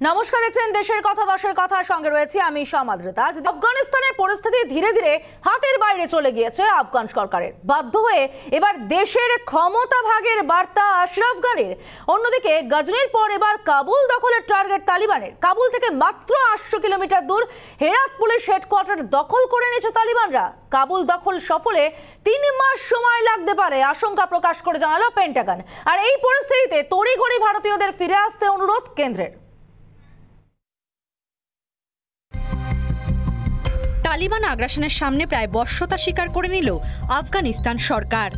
নমস্কার, দেখছেন দেশের কথা দশের কথা, সঙ্গে রয়েছে আমি সমাদৃতা। আফগানিস্তানের পরিস্থিতি ধীরে ধীরে হাতের বাইরে চলে গিয়েছে আফগান সরকারের। বাধ্য হয়ে এবার দেশের ক্ষমতা ভাগের বার্তা আশরাফ গানির। অন্যদিকে গজনির পর এবার কাবুল দখলের টার্গেট তালিবানের। কাবুল থেকে মাত্র 800 কিলোমিটার দূর হেরাত পুলিশ হেডকোয়ার্টার দখল করে নিয়েছে তালিবানরা। কাবুল দখল সফলে 3 মাস সময় লাগতে পারে আশঙ্কা প্রকাশ করে জানালো পেন্টাগন। আর এই পরিস্থিতিতে তড়িঘড়ি ভারতীয়দের ফিরে আসতে অনুরোধ কেন্দ্রের। তালিবান আগ্রাসনের সামনে প্রায় বশ্যতা স্বীকার করে নিল আফগানিস্তান সরকার।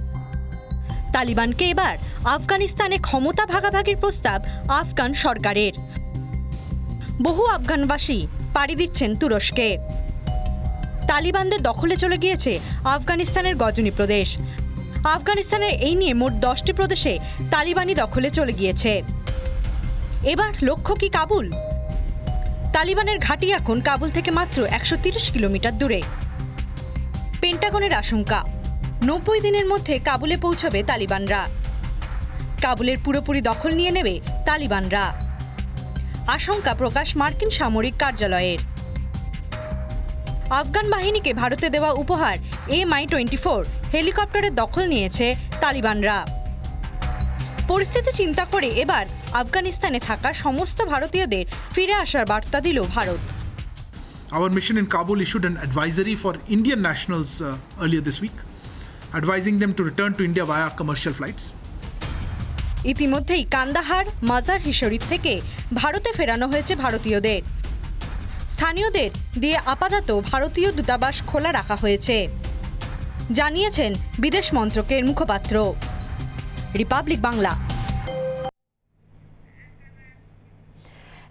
তালিবানকে এবার আফগানিস্তানে ক্ষমতা ভাগাভাগির প্রস্তাব আফগান সরকারের। বহু আফগানবাসী পাড়ি দিচ্ছেন তুরস্কে। তালিবানদের দখলে চলে গিয়েছে আফগানিস্তানের গজনি প্রদেশ। আফগানিস্তানের এই নিয়ে মোট 10টি প্রদেশে তালিবানি দখলে চলে গিয়েছে। এবার লক্ষ্য কি কাবুল? তালিবানের ঘাঁটি এখন কাবুল থেকে মাত্র 130 কিলোমিটার দূরে। পেন্টাগনের আশঙ্কা 90 দিনের মধ্যে কাবুলে পৌঁছবে তালিবানরা। কাবুলের পুরোপুরি দখল নিয়ে নেবে তালিবানরা। আশঙ্কা প্রকাশ মার্কিন সামরিক কার্যালয়ের। আফগান বাহিনীকে ভারতে দেওয়া উপহার Mi-24 হেলিকপ্টারের দখল নিয়েছে তালিবানরা। পরিস্থিতি চিন্তা করে এবার আফগানিস্তানে থাকা সমস্ত ভারতীয়দের ফিরে আসার বার্তা দিল Bharat. Our mission in Kabul issued an advisory for Indian nationals earlier this week, advising them to return to India via commercial flights. ইতিমধ্যেই কান্দাহার, মাজার-ই শরীফ থেকে ভারতে ফেরানো হয়েছে ভারতীয়দের। স্থানীয়দের দিয়ে আপাতত ভারতীয় দূতাবাস খোলা রাখা হয়েছে, জানিয়েছেন বিদেশ মন্ত্রকের মুখপাত্র। রিপাবলিক বাংলা।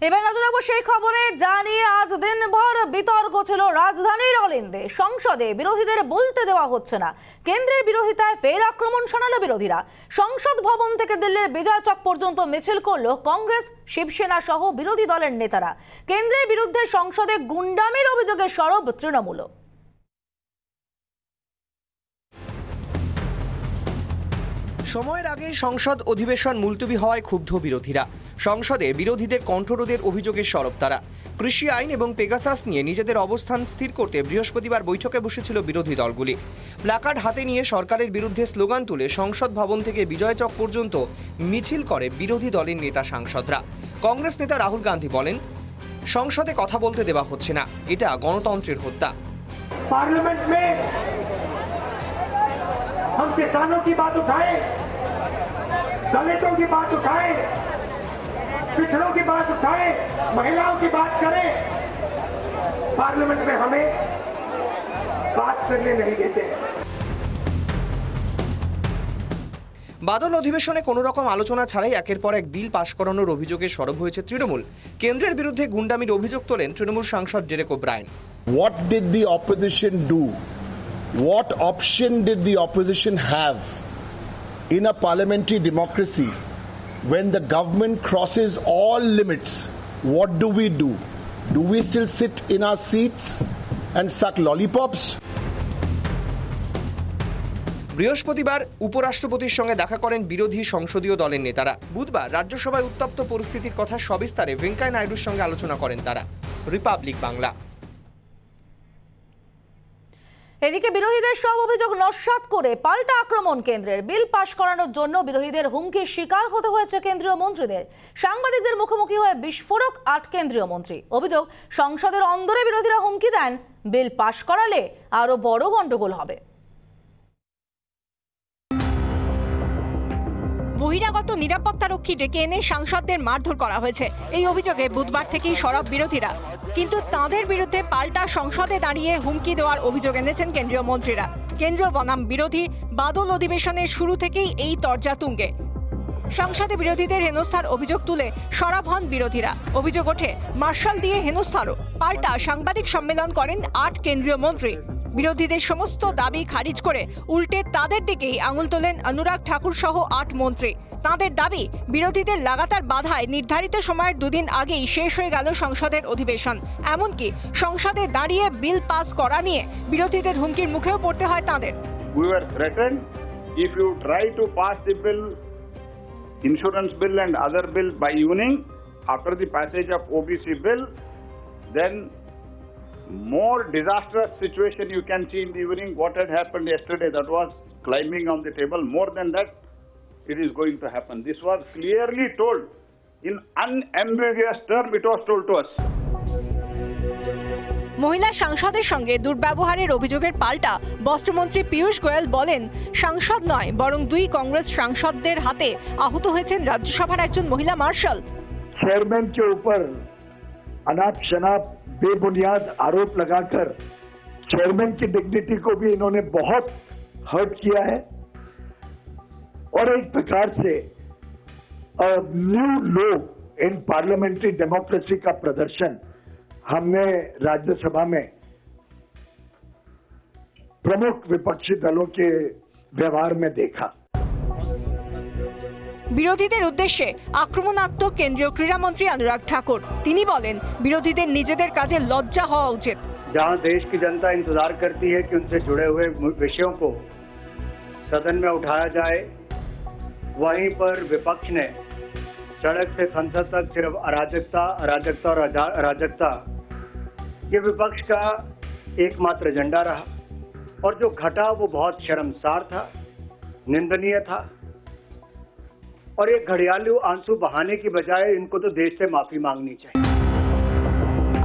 এবার নজর রাখবো সেই খবরে, জানিয়ে আজ দিনভর বিতর্ক ছিল রাজধানীর অলিন্দে। সংসদে বিরোধীদের বলতে দেওয়া হচ্ছে না। কেন্দ্রের বিরোধিতায় ফের আক্রমণ শানালো বিরোধীরা। সংসদ ভবন থেকে দিল্লির বিজয় চক পর্যন্ত মিছিল করলো কংগ্রেস, শিবসেনা সহ বিরোধী দলের নেতারা। কেন্দ্রের বিরুদ্ধে সংসদে গুন্ডামির অভিযোগে সরব তৃণমূল। সময়ের আগে সংসদ অধিবেশন মুলতবি হওয়ায় ক্ষুব্ধ বিরোধীরা। সংসদে বিরোধীদের কণ্ঠরোধের অভিযোগের সরব তারা। কৃষি আইন এবং পেগাসাস নিয়ে নিজেদের অবস্থান স্থির করতে বৃহস্পতিবার বৈঠকে বসেছিল বিরোধী দলগুলি। প্ল্যাকার্ড হাতে নিয়ে সরকারের বিরুদ্ধে স্লোগান তুলে সংসদ ভবন থেকে বিজয় চক পর্যন্ত মিছিল করে বিরোধী দলের নেতা সাংসদরা। কংগ্রেস নেতা রাহুল গান্ধী বলেন, সংসদে কথা বলতে দেওয়া হচ্ছে না, এটা গণতন্ত্রের হত্যা। पार्लियामेंट में हम किसानों की बात उठाएं, दलितों की बात उठाएं, पिछड़ों की बात उठाएं, महिलाओं की बात करें, पार्लियामेंट में हमें बात करने नहीं देते। বাদল অধিবেশনে কোনো রকম আলোচনা ছাড়াই একের পর এক বিল পাশ করানোর অভিযোগে সরব হয়েছে তৃণমূল। কেন্দ্রের বিরুদ্ধে গুন্ডামির অভিযোগ তোলেন তৃণমূল সাংসদ Derek O'Brien. What did the opposition do? What option did the opposition have in a parliamentary democracy when the government crosses all limits? What do? Do we still sit in our seats and suck lollipops? বৃহস্পতিবার উপরাষ্ট্রপতির সঙ্গে দেখা করেন বিরোধী সংসদীয় দলের নেতারা। বুধবার রাজ্যসভায় উত্তপ্ত পরিস্থিতির কথা সবিস্তারে ভেঙ্কাইয়া নাইডুর সঙ্গে আলোচনা করেন তারা। রিপাবলিক বাংলা। এদিকে বিরোধীদের সব অভিযোগ নস্যাৎ করে পাল্টা আক্রমণ কেন্দ্রের। বিল পাশ করানোর জন্য বিরোধীদের হুমকির শিকার হতে হয়েছে কেন্দ্রীয় মন্ত্রীদের। সাংবাদিকদের মুখোমুখি হয়ে বিস্ফোরক 8 কেন্দ্রীয় মন্ত্রী। অভিযোগ, সংসদের অন্দরে বিরোধীরা হুমকি দেন, বিল পাশ করালে আরো বড় গন্ডগোল হবে। বহিরাগত নিরাপত্তারক্ষী ডেকে এনে সাংসদদের মারধর করা হয়েছে, এই অভিযোগে বুধবার থেকেই সরব বিরোধীরা। কিন্তু তাদের বিরুদ্ধে পাল্টা সংসদে দাঁড়িয়ে হুমকি দেওয়ার অভিযোগ এনেছেন কেন্দ্রীয় মন্ত্রীরা। কেন্দ্রীয় বনাম বিরোধী বাদল অধিবেশনের শুরু থেকেই এই তরজা তুঙ্গে। সংসদে বিরোধীদের হেনস্থার অভিযোগ তুলে সরব হন বিরোধীরা। অভিযোগ ওঠে মার্শাল দিয়ে হেনস্থারও। পাল্টা সাংবাদিক সম্মেলন করেন 8 কেন্দ্রীয় মন্ত্রী। বিরোধীদের সমস্ত দাবি খারিজ করে উল্টে তাদের দিকেই আঙুল তোলেন অনুরাগ ঠাকুর সহ 8 মন্ত্রী। তাদের দাবি, বিরোধীদের লাগাতার বাধায় নির্ধারিত সময়ের 2 দিন আগেই শেষ হয়ে গেল সংসদের অধিবেশন। এমনকি সংসদে দাঁড়িয়ে বিল পাস করা নিয়ে বিরোধীদের হুমকির মুখেও পড়তে হয় তাদের। We were threatened if you try to pass the bill, insurance bill and other bill by evening, after the passage of OBC bill, then more disastrous situation you can see in the evening. What had happened yesterday, that was climbing on the table. More than that, it is going to happen. This was clearly told. In unambiguous term, it was told to us. মহিলা সাংসদের সঙ্গে দুর্ব্যবহারের অভিযোগের পাল্টা বস্ত্রমন্ত্রী পীযূষ গোয়েল বলেন, সাংসদ নয় বরং দুই কংগ্রেস সাংসদদের হাতে আহত হয়েছেন রাজ্যসভার একজন মহিলা মার্শাল। चेयरमैन के ऊपर अनाप शनाप बेबुनियाद आरोप लगाकर चेयरमैन की डिग्निटी को भी इन्होंने बहुत हर्ट किया है और एक प्रकार से न्यू लो इन पार्लियामेंट्री डेमोक्रेसी का प्रदर्शन हमने राज्यसभा में प्रमुख विपक्षी दलों के व्यवहार में देखा। বিরোধীদের উদ্দেশ্যে আক্রমণাত্মক কেন্দ্রীয় ক্রীড়ামন্ত্রী অনুরাগ ঠাকুর তিনি বলেন, বিরোধীদের নিজেদের কাজে লজ্জা হওয়া উচিত। जहां देश की जनता इंतजार करती है कि उनसे जुड़े हुए विषयों को सदन में उठाया जाए, वहीं पर विपक्ष ने सड़क से संसद तक सिर्फ अराजकता अराजकता और अराजकता ये विपक्ष का एकमात्र एजेंडा रहा और जो घटा वो बहुत शर्मसार था, निंदनीय था और एक घड़ियालू आंसू बहाने की बजाय इनको तो देश से माफी मांगनी चाहिए।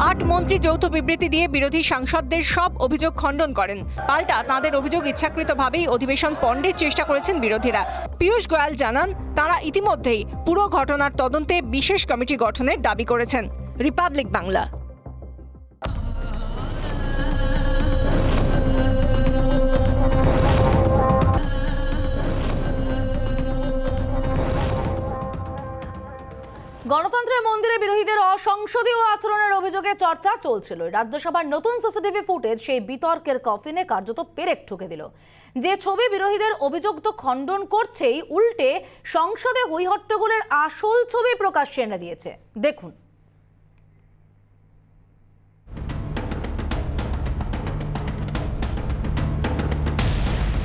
8 মন্ত্রী যৌথ বিবৃতি দিয়ে বিরোধী সাংসদদের সব অভিযোগ খণ্ডন করেন। পাল্টা তাঁদের অভিযোগ ইচ্ছাকৃতভাবেই অধিবেশন পণ্ডের চেষ্টা করেছেন বিরোধীরা। পীযূষ গোয়েল জানান, তাঁরা ইতিমধ্যেই পুরো ঘটনার তদন্তে বিশেষ কমিটি গঠনের দাবি করেছেন। রিপাবলিক বাংলা। গণতন্ত্রের মন্দিরে বিরোধীদের অসংসদীয় আচরণের অভিযোগে চর্চা চলছিল। রাজ্যসভার নতুন সিসিটিভি ফুটেজ সেই বিতর্কের কফিনে কার্যত পেরেক ঠুকে দিল। যে ছবি বিরোধীদের অভিযোগ তো খণ্ডন করছেই, উল্টে সংসদে হইহট্টগোলের আসল ছবি প্রকাশ্যে এনে দিয়েছে। দেখুন।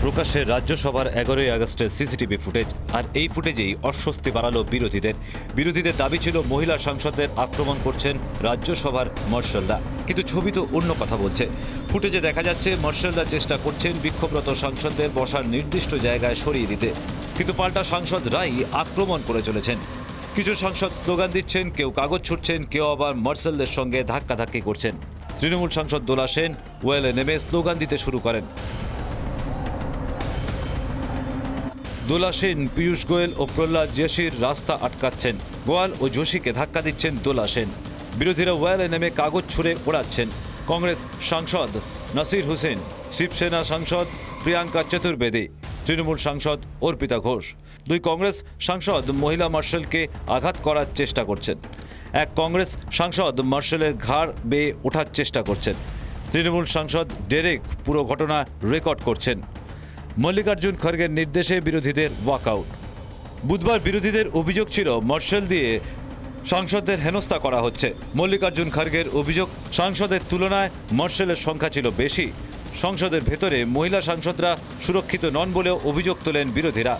প্রকাশ্যে রাজ্যসভার 11ই আগস্টের সিসিটিভি ফুটেজ, আর এই ফুটেজেই অস্বস্তি বাড়ালো বিরোধীদের দাবি ছিল মহিলা সাংসদদের আক্রমণ করছেন রাজ্যসভার মার্শালরা, কিন্তু ছবি তো অন্য কথা বলছে। ফুটেজে দেখা যাচ্ছে মার্শালরা চেষ্টা করছেন বিক্ষোভরত সাংসদদের বসার নির্দিষ্ট জায়গায় সরিয়ে দিতে, কিন্তু পাল্টা সাংসদরাই আক্রমণ করে চলেছেন। কিছু সাংসদ স্লোগান দিচ্ছেন, কেউ কাগজ ছুটছেন, কেউ আবার মার্শালদের সঙ্গে ধাক্কাধাক্কি করছেন। তৃণমূল সাংসদ দোলা সেন ওয়েলে নেমে স্লোগান দিতে শুরু করেন। দোলা সেন পীযূষ গোয়েল ও প্রহ্লাদ যোশীর রাস্তা আটকাচ্ছেন। গোয়াল ও যোশীকে ধাক্কা দিচ্ছেন দোলা সেন। বিরোধীরা ওয়েলে নেমে কাগজ ছুঁড়ে ওড়াচ্ছেন। কংগ্রেস সাংসদ নাসির হুসেন, শিবসেনা সাংসদ প্রিয়াঙ্কা চতুর্বেদী, তৃণমূল সাংসদ অর্পিতা ঘোষ। দুই কংগ্রেস সাংসদ মহিলা মার্শালকে আঘাত করার চেষ্টা করছেন। এক কংগ্রেস সাংসদ মার্শালের ঘাড় বেয়ে ওঠার চেষ্টা করছেন। তৃণমূল সাংসদ ডেরেক পুরো ঘটনা রেকর্ড করছেন। মল্লিকার্জুন খড়গের নির্দেশে বিরোধীদের ওয়াকআউট। বুধবার বিরোধীদের অভিযোগ ছিল মার্শাল দিয়ে সাংসদদের হেনস্থা করা হচ্ছে। মল্লিকার্জুন খড়গের অভিযোগ, সাংসদের তুলনায় মার্শালের সংখ্যা ছিল বেশি। সংসদের ভেতরে মহিলা সাংসদরা সুরক্ষিত নন বলেও অভিযোগ তোলেন বিরোধীরা।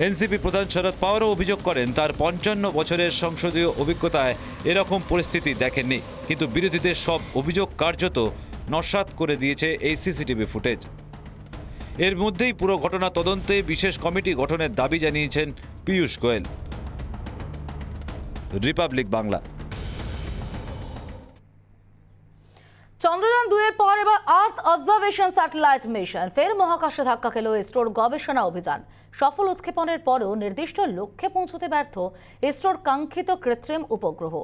এনসিপি প্রধান শরদ পাওয়ারও অভিযোগ করেন, তার 55 বছরের সংসদীয় অভিজ্ঞতায় এরকম পরিস্থিতি দেখেননি, কিন্তু বিরোধীদের সব অভিযোগ কার্যত নস্যাৎ করে দিয়েছে এই সিসিটিভি ফুটেজ। এর মধ্যেই পুরো ঘটনা তদন্তে বিশেষ কমিটি গঠনের দাবি জানিয়েছেন পীযূষ গোয়েল। রিপাবলিক বাংলা। চন্দ্রযান 2 এর পর এবার আর্থ অবজারভেশন স্যাটেলাইট মিশন ফের মহাকাশে ধাক্কা খেল ইসরোর গবেষণা অভিযান। সফল উৎক্ষেপণের পরও নির্দিষ্ট লক্ষ্যে পৌঁছতে ব্যর্থ ইসরোর কাঙ্ক্ষিত কৃত্রিম উপগ্রহ।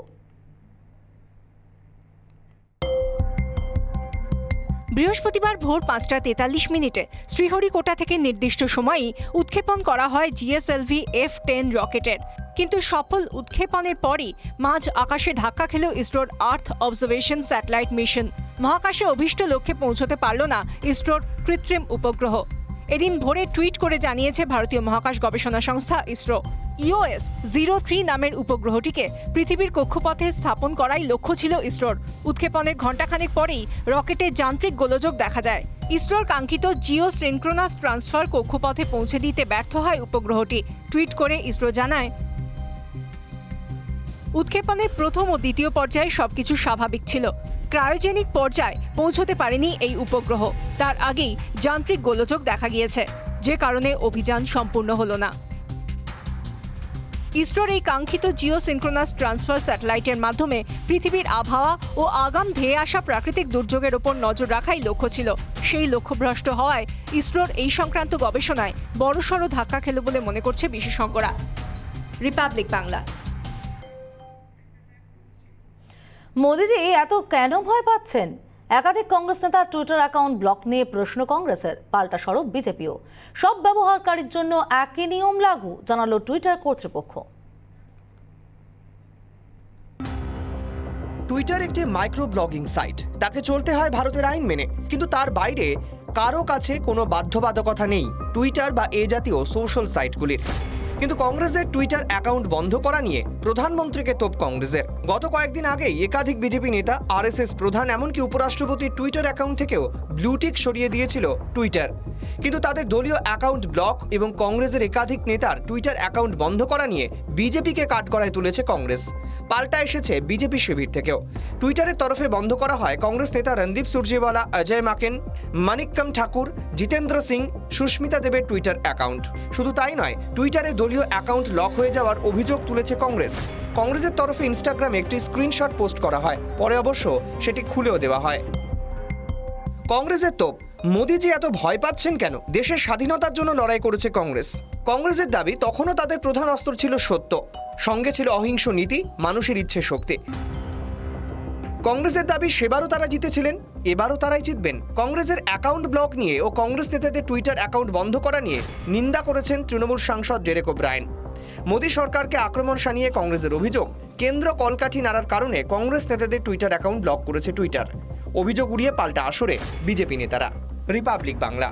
বৃহস্পতিবার ভোর 5:43 শ্রীহরিকোটা থেকে নির্দিষ্ট সময়েই উৎক্ষেপণ করা হয় জিএসএলভি F-10 রকেটের, কিন্তু সফল উৎক্ষেপণের পরই মাঝ আকাশে ধাক্কা খেল ইসরোর আর্থ অবজারভেশন স্যাটেলাইট মিশন। মহাকাশে অভিষ্ট লক্ষ্যে পৌঁছতে পারল না ইসরোর কৃত্রিম উপগ্রহ। এদিন ভোরে টুইট করে জানিয়েছে ভারতীয় মহাকাশ গবেষণা সংস্থা ইসরো, EOS-03 নামের উপগ্রহটিকে পৃথিবীর কক্ষপথে স্থাপন করাই লক্ষ্য ছিল ইসরোর। উৎক্ষেপণের ঘণ্টাখানেক পরেই রকেটের যান্ত্রিক গোলযোগ দেখা যায়। ইসরোর কাঙ্ক্ষিত জিও সিনক্রোনাস ট্রান্সফার কক্ষপথে পৌঁছে দিতে ব্যর্থ হয় উপগ্রহটি। টুইট করে ইসরো জানায়, উৎক্ষেপণের প্রথম ও দ্বিতীয় পর্যায়ে সবকিছু স্বাভাবিক ছিল। ক্রায়োজেনিক পর্যায়ে পৌঁছতে পারেনি এই উপগ্রহ। তার আগেই যান্ত্রিক গোলযোগ দেখা গিয়েছে, যে কারণে অভিযান সম্পূর্ণ হলো না। ইসরোর এই কাঙ্ক্ষিত জিও সিনক্রোনাস ট্রান্সফার স্যাটেলাইটের মাধ্যমে পৃথিবীর আবহাওয়া ও আগাম ধেয়ে আসা প্রাকৃতিক দুর্যোগের ওপর নজর রাখাই লক্ষ্য ছিল। সেই লক্ষ্যভ্রষ্ট হওয়ায় ইসরোর এই সংক্রান্ত গবেষণায় বড়সড় ধাক্কা খেল বলে মনে করছে বিশেষজ্ঞরা। রিপাবলিক বাংলা। মোদিজি এত কেন ভয় পাচ্ছেন? একাধিক কংগ্রেস নেতা টুইটার অ্যাকাউন্ট ব্লক নিয়ে প্রশ্ন কংগ্রেসের, পাল্টা সরব বিজেপিও। সব ব্যবহারকারীর জন্য একই নিয়ম লাগু, জানালো টুইটার কর্তৃপক্ষ। টুইটার একটি মাইক্রো ব্লগিং সাইট, তাকে চলতে হয় ভারতের আইন মেনে, কিন্তু তার বাইরে কারো কাছে কোনো বাধ্যবাধকতা নেই টুইটার বা এ জাতীয় সোশ্যাল সাইটগুলির। কিন্তু কংগ্রেসের টুইটার অ্যাকাউন্ট বন্ধ করা নিয়ে প্রধানমন্ত্রীকে তোপ কংগ্রেসের। গত কয়েকদিন আগেই একাধিক বিজেপি নেতা, আরএসএস প্রধান, এমনকি উপরাষ্ট্রপতির টুইটার অ্যাকাউন্ট থেকেও ব্লুটিক সরিয়ে দিয়েছিল টুইটার। কিন্তু তাদের দলীয় অ্যাকাউন্ট ব্লক এবং কংগ্রেসের একাধিক নেতার টুইটার অ্যাকাউন্ট বন্ধ করা নিয়ে বিজেপিকে কাঠগড়ায় তুলেছে কংগ্রেস। পাল্টা এসেছে বিজেপি শিবির থেকেও। টুইটারের তরফে বন্ধ করা হয় কংগ্রেস নেতা রণদীপ সুরজেওয়ালা, অজয় মাকেন, মানিক্কাম ঠাকুর, জিতেন্দ্র সিং, সুস্মিতা দেবের টুইটার অ্যাকাউন্ট। শুধু তাই নয়, টুইটারে দলীয় অ্যাকাউন্ট লক হয়ে যাওয়ার অভিযোগ তুলেছে কংগ্রেস। কংগ্রেসের তরফে ইনস্টাগ্রামে একটি স্ক্রিনশট পোস্ট করা হয়, পরে অবশ্য সেটি খুলেও দেওয়া হয়। কংগ্রেসের তোপ, মোদিজি এত ভয় পাচ্ছেন কেন? দেশের স্বাধীনতার জন্য লড়াই করেছে কংগ্রেস। কংগ্রেসের দাবি, তখনও তাদের প্রধান অস্ত্র ছিল সত্য, সঙ্গে ছিল অহিংস নীতি, মানুষের ইচ্ছে শক্তি। কংগ্রেসের দাবি, সেবারও তারা জিতেছিলেন, এবারও তারাই জিতবেন। কংগ্রেসের অ্যাকাউন্ট ব্লক নিয়ে ও কংগ্রেস নেতাদের টুইটার অ্যাকাউন্ট বন্ধ করা নিয়ে নিন্দা করেছেন তৃণমূল সাংসদ ডেরেক ওব্রায়েন। মোদী সরকারকে আক্রমণ শানিয়ে কংগ্রেসের অভিযোগ, কেন্দ্র কলকাঠি নাড়ার কারণে কংগ্রেস নেতাদের টুইটার অ্যাকাউন্ট ব্লক করেছে টুইটার। অভিযোগ উড়িয়ে পাল্টা আসরে বিজেপি নেতারা। রিপাবলিক বাংলা।